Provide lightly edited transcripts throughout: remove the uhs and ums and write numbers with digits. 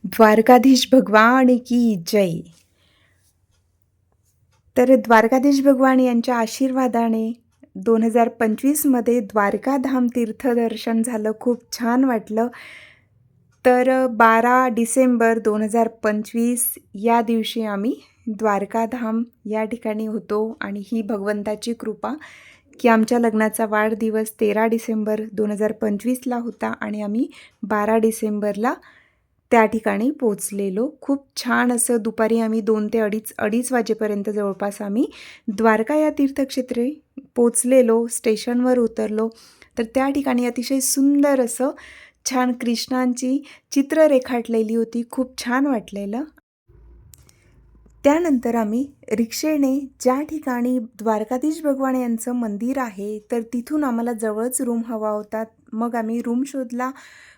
द्वारकाधीश भगवान की जय. तर द्वारकाधीश भगवान यांच्या आशीर्वादाने 2025मध्ये द्वारकाधाम तीर्थदर्शन झालं. खूप छान वाटलं. तर 12 डिसेंबर 2025 या दिवशी आम्ही द्वारकाधाम या ठिकाणी होतो आणि ही भगवंताची कृपा की आमच्या लग्नाचा वाढदिवस 13 डिसेंबर 2025ला होता आणि आम्ही 12 डिसेंबरला त्या ठिकाणी पोचलेलो. खूप छान असं दुपारी आम्ही 2 ते अडीच वाजेपर्यंत जवळपास आम्ही द्वारका या तीर्थक्षेत्री पोचलेलो. स्टेशनवर उतरलो तर त्या ठिकाणी अतिशय सुंदर असं छान कृष्णांची चित्र रेखाटलेली होती. खूप छान वाटलेलं. त्यानंतर आम्ही रिक्षेने ज्या ठिकाणी द्वारकाधीश भगवान यांचं मंदिर आहे तर तिथून आम्हाला जवळच रूम हवा होता. मग आम्ही रूम शोधला.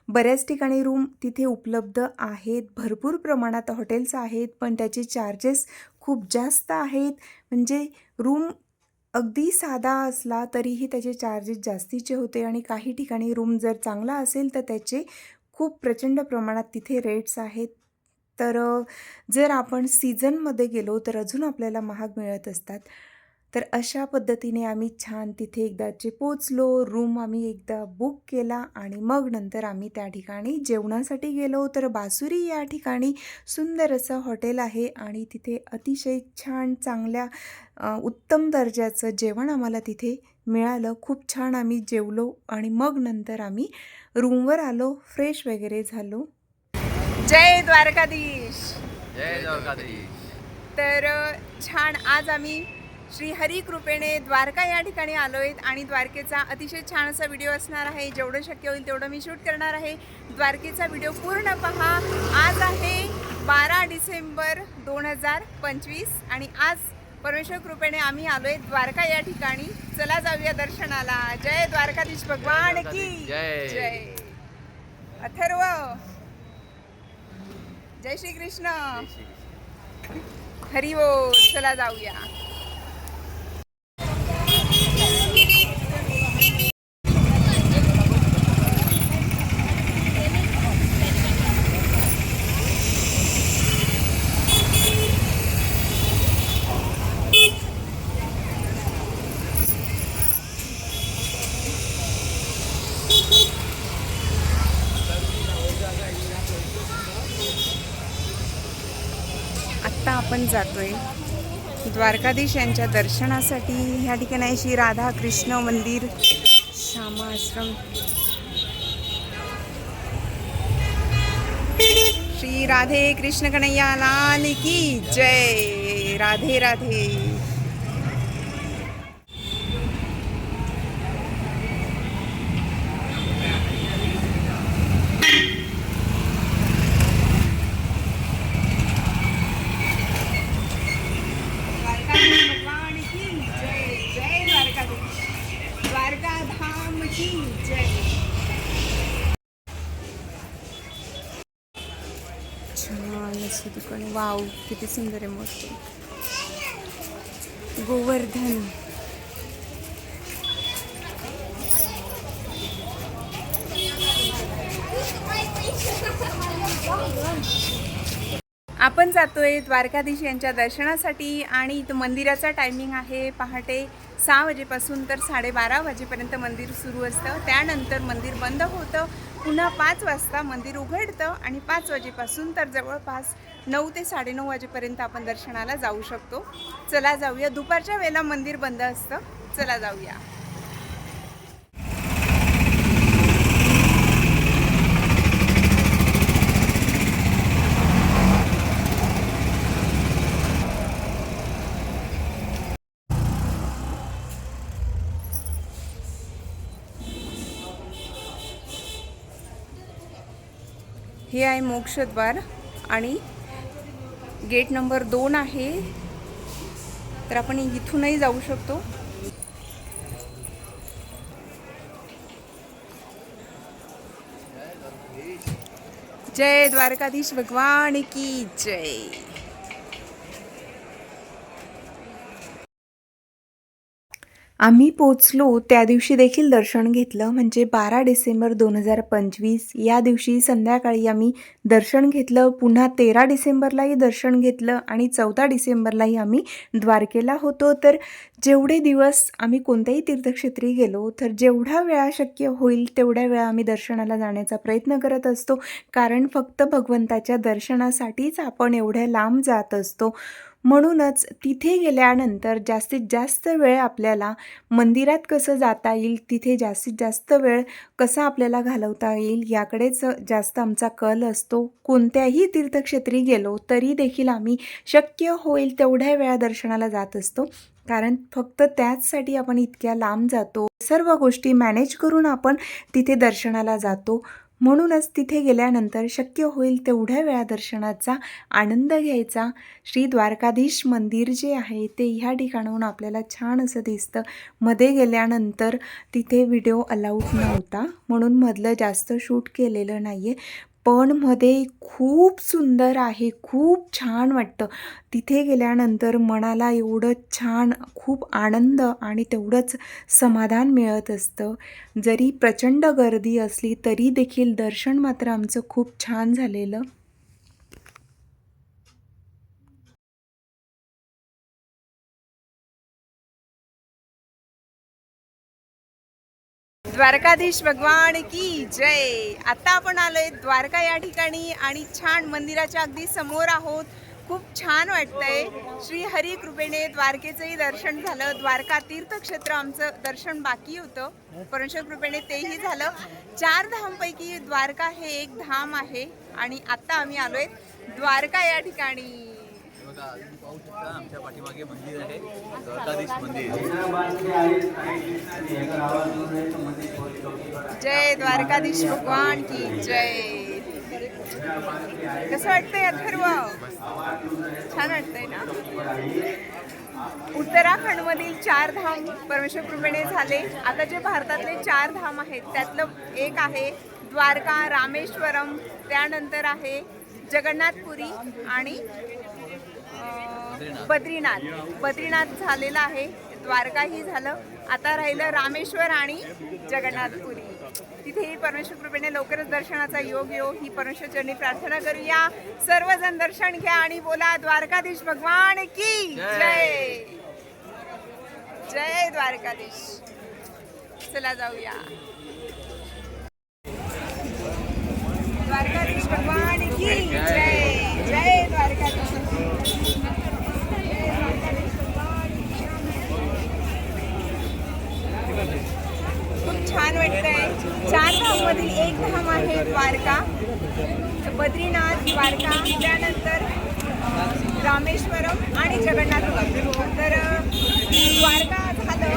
बऱ्याच ठिकाणी रूम तिथे उपलब्ध आहेत. भरपूर प्रमाणात हॉटेल्स आहेत, पण त्याचे चार्जेस खूप जास्त आहेत. म्हणजे रूम अगदी साधा असला तरीही त्याचे चार्जेस जास्तीचे होते आणि काही ठिकाणी रूम जर चांगला असेल तर त्याचे खूप प्रचंड प्रमाणात तिथे रेट्स आहेत. तर जर आपण सीझनमध्ये गेलो तर अजून आपल्याला महाग मिळत असतात. तर अशा पद्धतीने आम्ही छान तिथे एकदाचे पोचलो. रूम आम्ही एकदा बुक केला आणि मग नंतर आम्ही त्या ठिकाणी जेवणासाठी गेलो. तर बासुरी या ठिकाणी सुंदर असं हॉटेल आहे आणि तिथे अतिशय छान चांगल्या उत्तम दर्जाचं जेवण आम्हाला तिथे मिळालं. खूप छान आम्ही जेवलो आणि मग नंतर आम्ही रूमवर आलो, फ्रेश वगैरे झालो. जय द्वारकाधीश. जय द्वारकाधीश. तर छान आज आम्ही श्री हरी कृपेने द्वारका या ठिकाणी आलो आहेत आणि द्वारकेचा अतिशय छान असा व्हिडिओ असणार आहे. जेवढं शक्य होईल तेवढं मी शूट करणार आहे. द्वारकेचा व्हिडिओ पूर्ण पहा. आज आहे 12 डिसेंबर 2025 आणि आज परमेश्वर कृपेने आम्ही आलो आहे द्वारका या ठिकाणी. चला जाऊया दर्शनाला. जय द्वारकाधीश भगवान की जय. अथर्व, जय श्री कृष्ण. हरी बोल. चला जाऊया. आत्ता आपण जातोय द्वारकाधीश यांच्या दर्शनासाठी. ह्या ठिकाणी श्री राधा कृष्ण मंदिर, श्यामा आश्रम. श्री राधे कृष्ण कन्हैया लाल की जय. राधे राधे. भगवान की जय. जय द्वारकाधीश. द्वारकाधाम की जय. छान अशी दुकान. वाव, किती सुंदर आहे. मस्त. गोवर्धन. आपण जातोय द्वारकाधीश यांच्या दर्शनासाठी आणि मंदिराचा टायमिंग आहे पहाटे 6 वाजेपासून तर 12:30 वाजेपर्यंत मंदिर सुरू असतं. त्यानंतर मंदिर बंद होतं. पुन्हा 5 वाजता मंदिर उघडतं आणि 5 वाजेपासून तर जवळपास 9 ते 9:30 वाजेपर्यंत आपण दर्शनाला जाऊ शकतो. चला जाऊया. दुपारच्या वेळेला मंदिर बंद असतं. चला जाऊया. हे आहे मोक्षद्वार आणि गेट नंबर 2 आहे. तर आपण इथूनही जाऊ शकतो. जय द्वारकाधीश भगवान की जय. आम्ही पोचलो त्या दिवशी देखील दर्शन घेतलं, म्हणजे 12 डिसेंबर 2025 या दिवशी संध्याकाळी आम्ही दर्शन घेतलं. पुन्हा 13 डिसेंबरलाही दर्शन घेतलं आणि 14 डिसेंबरलाही आम्ही द्वारकेला होतो. तर जेवढे दिवस आम्ही कोणत्याही तीर्थक्षेत्री गेलो तर जेवढा वेळा शक्य होईल तेवढ्या वेळा आम्ही दर्शनाला जाण्याचा प्रयत्न करत असतो, कारण फक्त भगवंताच्या दर्शनासाठीच आपण एवढ्या लांब जात असतो. म्हणूनच तिथे गेल्यानंतर जास्तीत जास्त वेळ आपल्याला मंदिरात कसं जाता येईल, तिथे जास्तीत जास्त वेळ कसा आपल्याला घालवता येईल याकडेच जास्त आमचा कल असतो. कोणत्याही तीर्थक्षेत्री गेलो तरी देखील आम्ही शक्य होईल तेवढ्या वेळा दर्शनाला जात असतो, कारण फक्त त्याचसाठी आपण इतक्या लांब जातो. सर्व गोष्टी मॅनेज करून आपण तिथे दर्शनाला जातो. म्हणूनच तिथे गेल्यानंतर शक्य होईल तेवढ्या वेळा दर्शनाचा आनंद घ्यायचा. श्री द्वारकाधीश मंदिर जे आहे ते ह्या ठिकाणाहून आपल्याला छान असं दिसतं. मध्ये गेल्यानंतर तिथे व्हिडिओ अलाउड नव्हता, म्हणून मधलं जास्त शूट केलेलं नाही आहे. पण मध्ये खूप सुंदर आहे, खूप छान वाटतं. तिथे गेल्यानंतर मनाला एवढं छान, खूप आनंद आणि तेवढंच समाधान मिळत असतं. जरी प्रचंड गर्दी असली तरी देखील दर्शन मात्र आमचं खूप छान झालेलं. द्वारकाधीश भगवान की जय. आता आपण आलोय द्वारका या ठिकाणी आणि छान मंदिराच्या अगदी समोर आहोत. खूप छान वाटतंय. श्री हरी कृपेने द्वारकेचंही दर्शन झालं. द्वारका तीर्थक्षेत्र आमचं दर्शन बाकी होतं, परमेश्वर कृपेने तेही झालं. 4 धामपैकी द्वारका हे एक धाम आहे आणि आता आम्ही आलोय द्वारका या ठिकाणी. बघा, तुम्ही पाहू शकता आमच्या पाठीमागे मंदिर आहे, द्वारकाधीश मंदिर. जय द्वारकाधीश भगवान की जय. कसं वाटतंय अथर्व? छान वाटतंय ना. उत्तराखंडमधील 4 धाम परमेश्वर कृपेने झाले. आता जे भारतातले 4 धाम आहेत त्यातलं एक आहे द्वारका, रामेश्वरम, त्यानंतर आहे जगन्नाथपुरी आणि बद्रीनाथ झालेलं आहे. द्वारकाही झालं. आता राहिलं रामेश्वर आणि जगन्नाथपुरी. तिथेही परमेश्वर कृपेने लवकरच दर्शनाचा योग येऊ ही परमेश्वरचरणी प्रार्थना करूया. सर्वजण दर्शन घ्या आणि बोला द्वारकाधीश भगवान की जय. जय द्वारकाधीश. चला जाऊया. द्वारकाधीश भगवान की जय. जय द्वारकाधीश. खूप छान वाटतंय. 4 धाममधील एक धाम आहे द्वारका. बद्रीनाथ, द्वारका, त्यानंतर रामेश्वरम आणि जगन्नाथपुरी. तर द्वारका झालं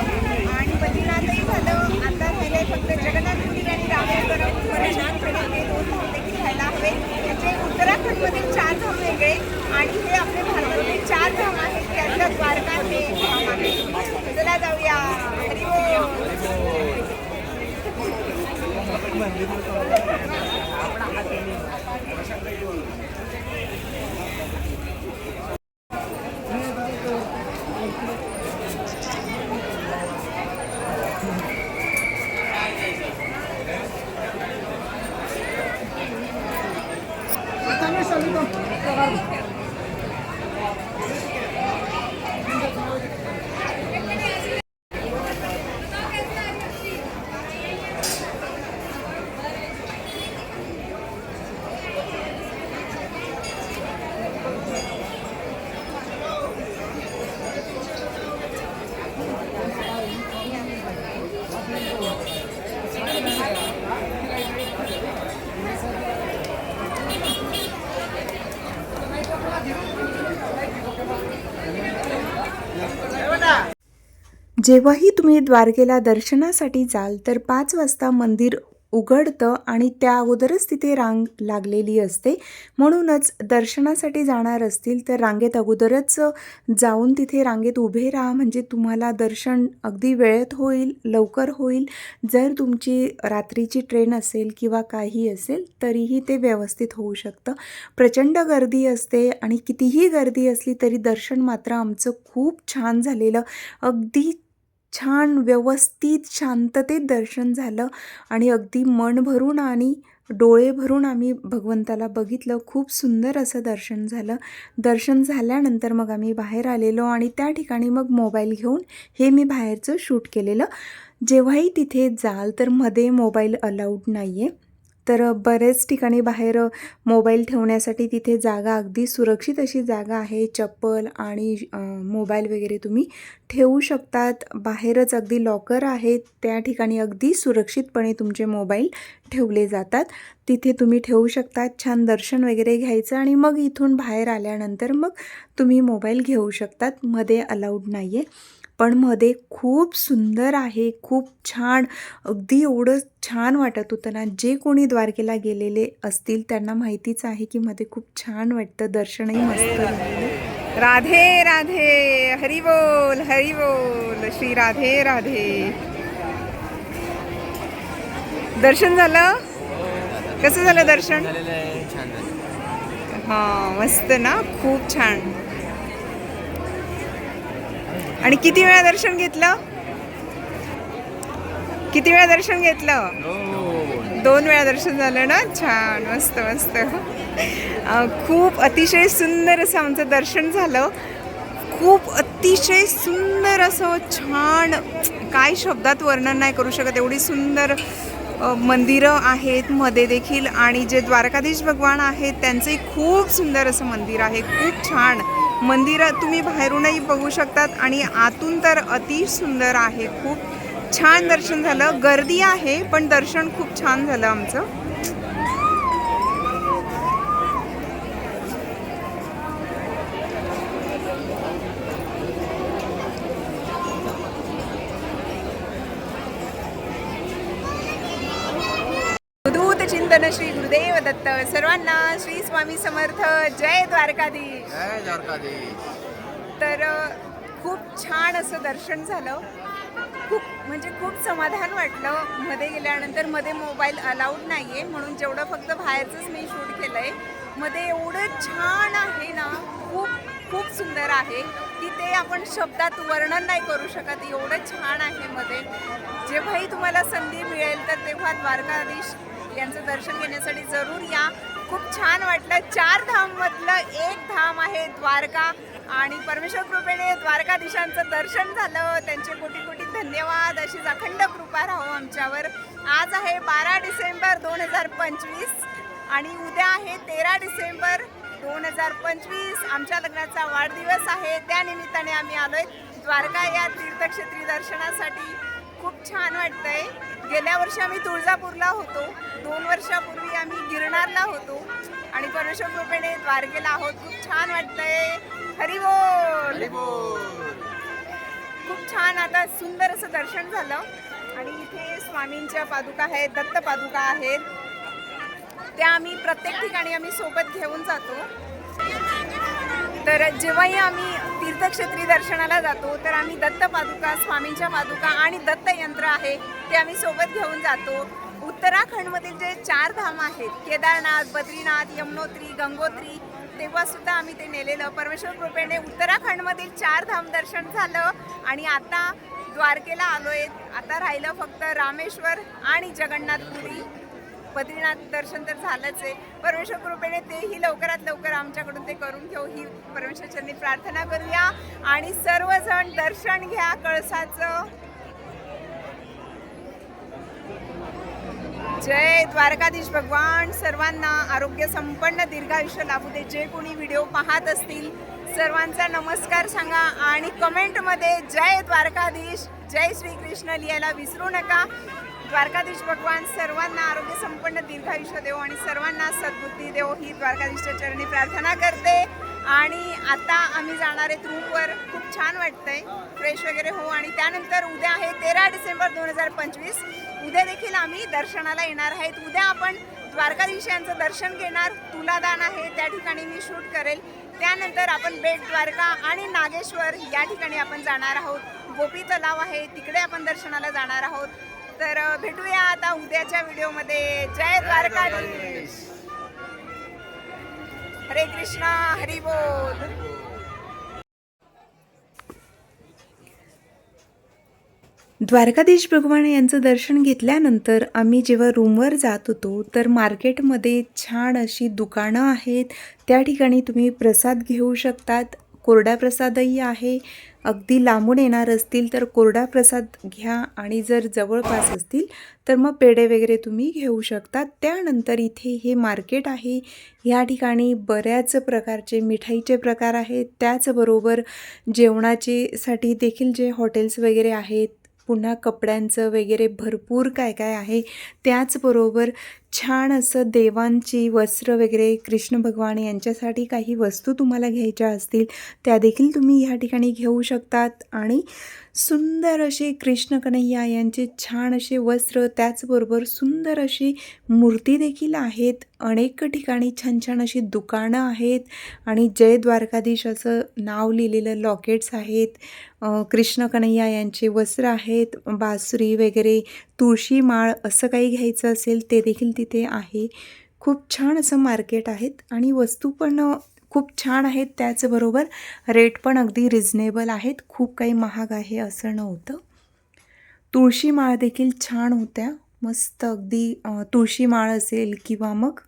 आणि बद्रीनाथही झालं. आता राहिले फक्त जगन्नाथपुरी आणि रामेश्वरम. परमेश्वरकडे 2 धाम देखील व्हायला हवे. म्हणजे उत्तराखंडमधील 4 धाम वेगळे आणि हे आपले भारतातील 4 धाम आहेत, त्यातलं द्वारका हे धाम आहे. चला जाऊया. हरी बोल. जेव्हाही तुम्ही द्वारकेला दर्शनासाठी जाल तर 5 वाजता मंदिर उघडतं आणि त्या अगोदरच तिथे रांग लागलेली असते. म्हणूनच दर्शनासाठी जाणार असतील तर रांगेत अगोदरच जाऊन तिथे रांगेत उभे राहा, म्हणजे तुम्हाला दर्शन अगदी वेळेत होईल, लवकर होईल. जर तुमची रात्रीची ट्रेन असेल किंवा काही असेल तरीही ते व्यवस्थित होऊ शकतं. प्रचंड गर्दी असते आणि कितीही गर्दी असली तरी दर्शन मात्र आमचं खूप छान झालेलं. अगदी छान व्यवस्थित शांततेत दर्शन झालं आणि अगदी मन भरून आणि डोळे भरून आम्ही भगवंताला बघितलं. खूप सुंदर असं दर्शन झालं. दर्शन झाल्यानंतर मग आम्ही बाहेर आलेलो आणि त्या ठिकाणी मग मोबाईल घेऊन हे मी बाहेरचं शूट केलेलं. जेव्हाही तिथे जाल तर मध्ये मोबाईल अलाउड नाही आहे. तर बरेच ठिकाणी बाहेर मोबाईल ठेवण्यासाठी तिथे जागा अगदी सुरक्षित अशी जागा आहे. चप्पल आणि मोबाईल वगैरे तुम्ही ठेवू शकतात. बाहेरच अगदी लॉकर आहेत, त्या ठिकाणी अगदी सुरक्षितपणे तुमचे मोबाईल ठेवले जातात. तिथे तुम्ही ठेवू शकतात. छान दर्शन वगैरे घ्यायचं आणि मग इथून बाहेर आल्यानंतर मग तुम्ही मोबाईल घेऊ शकतात. मध्ये अलाउड नाही आहे. पण मध्ये खूप सुंदर आहे, खूप छान. अगदी एवढं छान वाटत होतं ना, जे कोणी द्वारकेला गेलेले असतील त्यांना माहितीच आहे की मध्ये खूप छान वाटतं. दर्शनही मस्त झालेलं. राधे राधे, हरी बोल हरी बोल, श्री राधे राधे. दर्शन झालं? कसं झालं दर्शन? छान झालं. हां, मस्त ना, खूप छान. आणि किती वेळा दर्शन घेतलं? किती वेळा दर्शन घेतलं? 2 वेळा दर्शन झालं ना. छान, मस्त मस्त. खूप अतिशय सुंदर असं आमचं दर्शन झालं. खूप अतिशय सुंदर असं छान, काय शब्दात वर्णन नाही करू शकत, एवढी सुंदर मंदिरं आहेत मध्ये देखील. आणि जे द्वारकाधीश भगवान आहेत त्यांचंही खूप सुंदर असं मंदिर आहे. खूप छान मंदिर तुम्ही बाहेरूनही बघू शकतात आणि आतून तर अति सुंदर आहे. खूप छान दर्शन झालं. गर्दी आहे पण दर्शन खूप छान झालं आमचं. चिंतन श्री गुरुदेव दत्त. सर्वांना श्री स्वामी समर्थ. जय द्वारकाधीश. जय द्वारकाधीश. तर खूप छान असं दर्शन झालं. खूप म्हणजे खूप समाधान वाटलं. मध्ये गेल्यानंतर मध्ये मोबाईल अलाउड नाही आहे म्हणून जेवढं फक्त बाहेरचंच मी शूट केलं आहे. मध्ये एवढं छान आहे ना, खूप खूप सुंदर आहे की ते आपण शब्दात वर्णन नाही करू शकत. एवढं छान आहे मध्ये. जेव्हाही तुम्हाला संधी मिळेल तर तेव्हा द्वारकाधीश यांचं दर्शन घेण्यासाठी जरूर या. खूप छान वाटलं. 4 धाममधलं एक धाम आहे द्वारका आणि परमेश्वर कृपेने द्वारकाधीशांचं दर्शन झालं. त्यांचे कोटी कोटी धन्यवाद. अशीच अखंड कृपा राहो आमच्यावर. आज आहे 12 डिसेंबर 2025 आणि उद्या आहे 13 डिसेंबर 2025. आमच्या लग्नाचा वाढदिवस आहे. त्या निमित्ताने आम्ही आलोय द्वारका या तीर्थक्षेत्री दर्शनासाठी. खूप छान वाटतंय. गेल्या वर्षी आम्ही तुळजापूरला होतो. 2 वर्षापूर्वी आम्ही गिरनारला होतो आणि परमेश्वर कृपेने द्वारकेला आहोत. खूप छान वाटतंय. हरी बोल. हरी बोल. खूप छान. आता सुंदर असं दर्शन झालं आणि इथे स्वामींच्या पादुका आहेत, दत्त पादुका आहेत. त्या आम्ही प्रत्येक ठिकाणी आम्ही सोबत घेऊन जातो. तर जेव्हाही आम्ही तीर्थक्षेत्री दर्शनाला जातो तर आम्ही दत्त पादुका, स्वामींच्या पादुका आणि दत्त यंत्र आहे ते आम्ही सोबत घेऊन जातो. उत्तराखंडमधील जे 4 धाम आहेत, केदारनाथ, बद्रीनाथ, यमुनोत्री, गंगोत्री, तेव्हा सुद्धा आम्ही ते नेलेलं. परमेश्वर कृपेने उत्तराखंडमधील 4 धाम दर्शन झालं आणि आता द्वारकेला आलोय. आता राहिलं फक्त रामेश्वर आणि जगन्नाथपुरी. बद्रीनाथ दर्शन तर झालंच आहे. परमेश्वर कृपेने तेही लवकरात लवकर आमच्याकडून ते करून घेऊ ही परमेश्वरचरणी प्रार्थना करूया आणि सर्वजण दर्शन घ्या कळसाचं. जय द्वारकाधीश भगवान. सर्वांना आरोग्य संपन्न दीर्घायुष्य लाभू दे. जे कोणी व्हिडिओ पाहत असतील सर्वांचा नमस्कार सांगा आणि कमेंटमध्ये जय द्वारकाधीश, जय श्रीकृष्ण लिहायला विसरू नका. द्वारकाधीश भगवान सर्वांना आरोग्य संपन्न दीर्घायुष्य देव आणि सर्वांना सद्बुद्धी देव ही द्वारकाधीशच्या चरणी प्रार्थना करते. आणि आता आम्ही जाणार आहेत रूमवर. खूप छान वाटतंय. फ्रेश वगैरे हो आणि त्यानंतर उद्या आहे 13 डिसेंबर 2025. उद्या देखील आम्ही दर्शनाला येणार आहेत. उद्या आपण द्वारकाधीश यांचं दर्शन घेणार. तुलादान आहे त्या ठिकाणी मी शूट करेल. त्यानंतर आपण बेट द्वारका आणि नागेश्वर या ठिकाणी आपण जाणार आहोत. गोपी तलाव आहे तिकडे आपण दर्शनाला जाणार आहोत. तर भेटूया आता उद्याच्या व्हिडिओमध्ये. जय द्वारकाधीश. हरे कृष्णा. हरी बोल. द्वारकाधीश भगवान यांचं दर्शन घेतल्यानंतर आम्ही जेव्हा रूमवर जात होतो तर मार्केटमध्ये छान अशी दुकानं आहेत. त्या ठिकाणी तुम्ही प्रसाद घेऊ शकतात. कोरडा प्रसादही आहे. अगदी लांबून येणार असतील तर कोरडा प्रसाद घ्या आणि जर जवळपास असतील तर मग पेढे वगैरे तुम्ही घेऊ शकतात. त्यानंतर इथे हे मार्केट आहे. ह्या ठिकाणी बऱ्याच प्रकारचे मिठाईचे प्रकार आहेत. त्याचबरोबर जेवणाचे साठी देखील जे हॉटेल्स वगैरे आहेत, पुन्हा कपड्यांचं वगैरे भरपूर काय काय आहे. त्याचबरोबर छान असं देवांची वस्त्र वगैरे कृष्ण भगवान यांच्यासाठी काही वस्तू तुम्हाला घ्यायच्या असतील त्या देखील तुम्ही ह्या ठिकाणी घेऊ शकतात. आणि सुंदर असे कृष्ण कन्हैया यांचे छान असे वस्त्र, त्याचबरोबर सुंदर अशी मूर्ती देखील आहेत. अनेक ठिकाणी छान छान अशी दुकानं आहेत आणि जय द्वारकाधीश असं नाव लिहिलेलं लॉकेट्स आहेत. कृष्ण कन्हैया यांचे वस्त्र आहेत, बासुरी वगैरे, तुळशी माळ असं काही घ्यायचं असेल ते देखील तिथे आहे. खूप छान असं मार्केट आहेत आणि वस्तू पण खूप छान आहेत. त्याचबरोबर रेट पण अगदी रिझनेबल आहेत. खूप काही महाग आहे असं नव्हतं. तुळशी माळ देखील छान होत्या, मस्त अगदी. तुळशी माळ असेल किंवा मग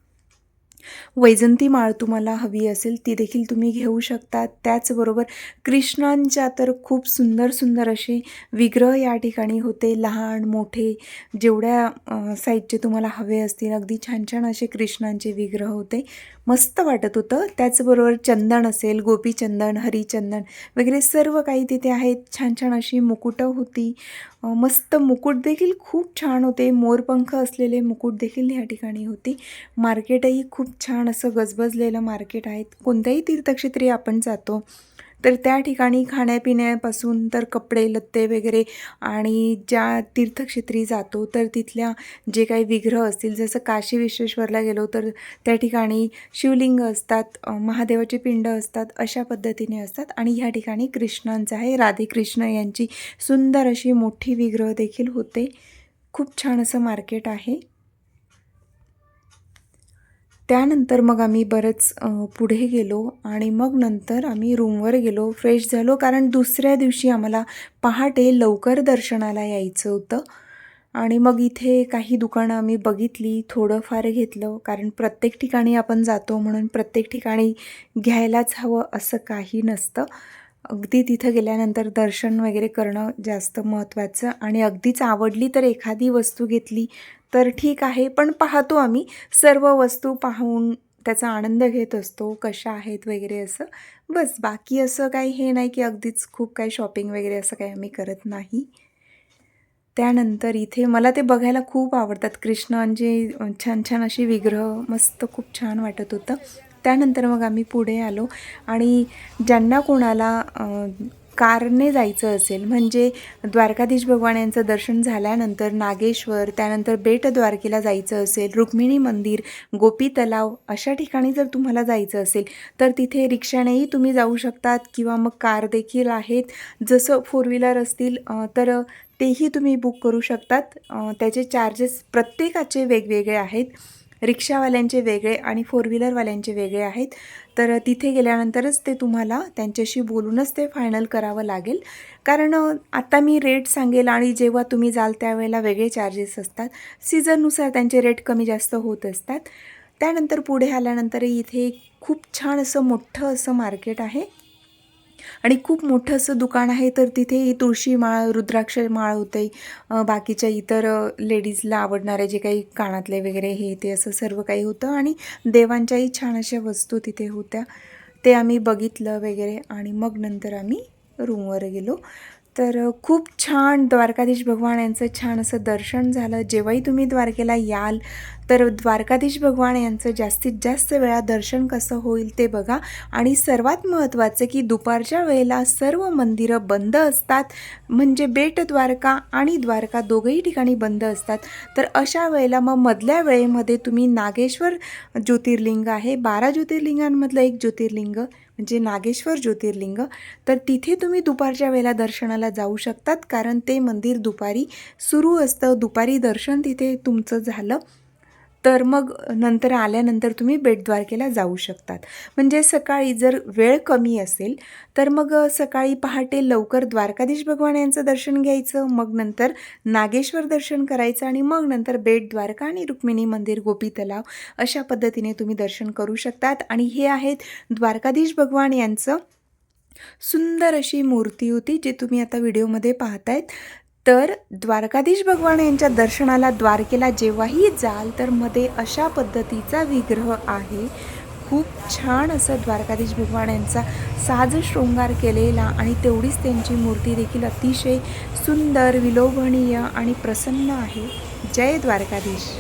वैजंती माळ तुम्हाला हवी असेल ती देखील तुम्ही घेऊ शकतात. त्याचबरोबर कृष्णांच्या तर खूप सुंदर सुंदर असे विग्रह या ठिकाणी होते. लहान मोठे जेवढ्या साईजचे तुम्हाला हवे असतील अगदी छान छान असे कृष्णांचे विग्रह होते. मस्त वाटत होतं. त्याचबरोबर चंदन असेल, गोपीचंदन, हरिचंदन वगैरे सर्व काही तिथे आहेत. छान छान अशी मुकुटं होती. मस्त मुकुट देखील खूप छान होते. मोरपंख असलेले मुकुट देखील या ठिकाणी होती. मार्केटही खूप छान असं गजबजलेलं मार्केट आहे. कोणत्याही तीर्थक्षेत्री आपण जातो तर त्या ठिकाणी खाण्यापिण्यापासून तर कपडे लत्ते वगैरे, आणि ज्या तीर्थक्षेत्री जातो तर तिथल्या जे काही विग्रह असतील, जसं काशी विश्वेश्वरला गेलो तर त्या ठिकाणी शिवलिंग असतात, महादेवाची पिंड असतात, अशा पद्धतीने असतात. आणि ह्या ठिकाणी कृष्णांचं आहे, राधेकृष्ण यांची सुंदर अशी मोठी विग्रह देखील होते. खूप छान असं मार्केट आहे. त्यानंतर मग आम्ही बरंच पुढे गेलो आणि मग नंतर आम्ही रूमवर गेलो, फ्रेश झालो, कारण दुसऱ्या दिवशी आम्हाला पहाटे लवकर दर्शनाला यायचं होतं. आणि मग इथे काही दुकानं आम्ही बघितली, थोडंफार घेतलं, कारण प्रत्येक ठिकाणी आपण जातो म्हणून प्रत्येक ठिकाणी घ्यायलाच हवं असं काही नसतं. अगदी तिथं गेल्यानंतर दर्शन वगैरे करणं जास्त महत्त्वाचं. आणि अगदीच आवडली तर एखादी वस्तू घेतली तर ठीक आहे, पण पाहतो आम्ही सर्व वस्तू पाहून त्याचा आनंद घेत असतो, कशा आहेत वगैरे असं. बस, बाकी असं काही हे नाही की अगदीच खूप काही शॉपिंग वगैरे असं काही आम्ही करत नाही. त्यानंतर इथे मला ते बघायला खूप आवडतात कृष्णांचे छान छान अशी विग्रह, मस्त खूप छान वाटत होतं. त्यानंतर मग आम्ही पुढे आलो आणि ज्यांना कोणाला कारने जायचं असेल, म्हणजे द्वारकाधीश भगवान यांचं दर्शन झाल्यानंतर नागेश्वर, त्यानंतर बेट द्वारकेला जायचं असेल, रुक्मिणी मंदिर, गोपी तलाव अशा ठिकाणी जर तुम्हाला जायचं असेल तर तिथे रिक्षानेही तुम्ही जाऊ शकतात किंवा मग कार देखील आहेत. जसं फोर व्हीलर असतील तर तेही तुम्ही बुक करू शकतात. त्याचे चार्जेस प्रत्येकाचे वेगवेगळे आहेत. रिक्षावाल्यांचे वेगळे आणि फोर व्हीलरवाल्यांचे वेगळे आहेत. तर तिथे गेल्यानंतरच ते तुम्हाला त्यांच्याशी बोलूनच ते फायनल करावं लागेल, कारण आता मी रेट सांगेल आणि जेव्हा तुम्ही जाल त्यावेळेला वेगळे चार्जेस असतात. सीझननुसार त्यांचे रेट कमी जास्त होत असतात. त्यानंतर पुढे आल्यानंतर इथे खूप छान असं मोठं असं मार्केट आहे आणि खूप मोठं असं दुकान आहे. तर तिथे तुळशी माळ, रुद्राक्ष माळ होते, बाकीच्या इतर लेडीजला आवडणारे जे काही कानातले वगैरे हे ते असं सर्व काही होतं. आणि देवांच्याही छान अशा वस्तू तिथे होत्या. ते आम्ही बघितलं वगैरे आणि मग नंतर आम्ही रूमवर गेलो. तर खूप छान द्वारकाधीश भगवान यांचं छान असं दर्शन झालं. जेव्हाही तुम्ही द्वारकेला याल तर द्वारकाधीश भगवान यांचं जास्तीत जास्त वेळा दर्शन कसं होईल ते बघा. आणि सर्वात महत्त्वाचं की दुपारच्या वेळेला सर्व मंदिरं बंद असतात, म्हणजे बेट द्वारका आणि द्वारका दोघंही ठिकाणी बंद असतात. तर अशा वेळेला मग मधल्या वेळेमध्ये तुम्ही नागेश्वर ज्योतिर्लिंग आहे, 12 ज्योतिर्लिंगांमधलं एक ज्योतिर्लिंग म्हणजे नागेश्वर ज्योतिर्लिंग, तर तिथे तुम्ही दुपारच्या वेळेला दर्शनाला जाऊ शकतात, कारण ते मंदिर दुपारी सुरू असतं. दुपारी दर्शन तिथे तुमचं झालं तर मग नंतर आल्यानंतर तुम्ही बेटद्वारकेला जाऊ शकतात. म्हणजे सकाळी जर वेळ कमी असेल तर मग सकाळी पहाटे लवकर द्वारकाधीश भगवान यांचं दर्शन घ्यायचं, मग नंतर नागेश्वर दर्शन करायचं आणि मग नंतर बेटद्वारका आणि रुक्मिणी मंदिर, गोपी तलाव अशा पद्धतीने तुम्ही दर्शन करू शकतात. आणि हे आहेत द्वारकाधीश भगवान यांचं सुंदर अशी मूर्ती होती जी तुम्ही आता व्हिडिओमध्ये पाहतायत. तर द्वारकाधीश भगवान यांच्या दर्शनाला द्वारकेला जेव्हाही जाल तर मध्ये अशा पद्धतीचा विग्रह आहे. खूप छान असं द्वारकाधीश भगवान यांचा साज शृंगार केलेला आणि तेवढीच त्यांची मूर्ती देखील अतिशय सुंदर, विलोभनीय आणि प्रसन्न आहे. जय द्वारकाधीश.